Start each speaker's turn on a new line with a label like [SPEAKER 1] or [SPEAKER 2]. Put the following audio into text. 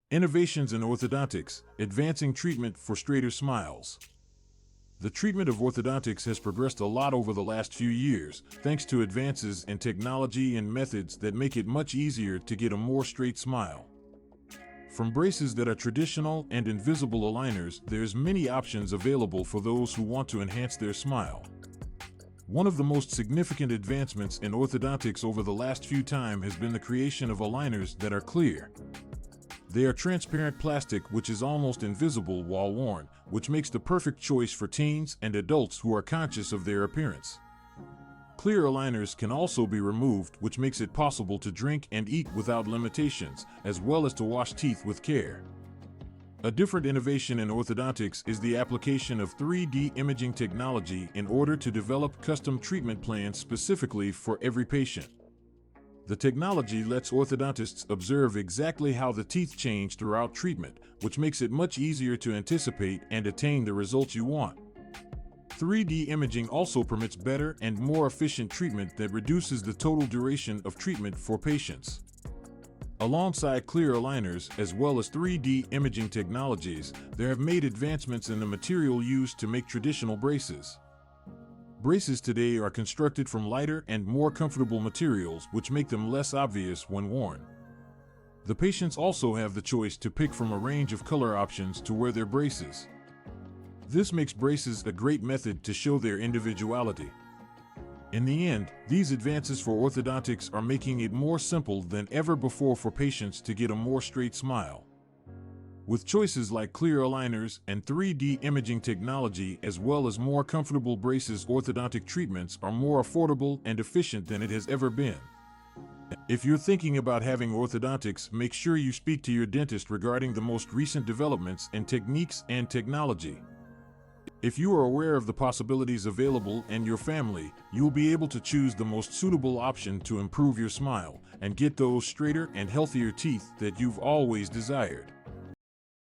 [SPEAKER 1] Innovations in orthodontics, advancing treatment for straighter smiles. The treatment of orthodontics has progressed a lot over the last few years, thanks to advances in technology and methods that make it much easier to get a more straight smile. From braces that are traditional and invisible aligners, there's many options available for those who want to enhance their smile. One of the most significant advancements in orthodontics over the last few time has been the creation of aligners that are clear. They are transparent plastic which is almost invisible while worn, which makes the perfect choice for teens and adults who are conscious of their appearance. Clear aligners can also be removed, which makes it possible to drink and eat without limitations, as well as to wash teeth with care. A different innovation in orthodontics is the application of 3D imaging technology in order to develop custom treatment plans specifically for every patient. The technology lets orthodontists observe exactly how the teeth change throughout treatment, which makes it much easier to anticipate and attain the results you want. 3D imaging also permits better and more efficient treatment that reduces the total duration of treatment for patients. Alongside clear aligners, as well as 3D imaging technologies, there have made advancements in the material used to make traditional braces. Braces today are constructed from lighter and more comfortable materials, which make them less obvious when worn. The patients also have the choice to pick from a range of color options to wear their braces. This makes braces a great method to show their individuality. In the end, these advances for orthodontics are making it more simple than ever before for patients to get a more straight smile. With choices like clear aligners and 3D imaging technology as well as more comfortable braces, orthodontic treatments are more affordable and efficient than it has ever been. If you're thinking about having orthodontics, make sure you speak to your dentist regarding the most recent developments in techniques and technology. If you are aware of the possibilities available and your family, you'll be able to choose the most suitable option to improve your smile and get those straighter and healthier teeth that you've always desired.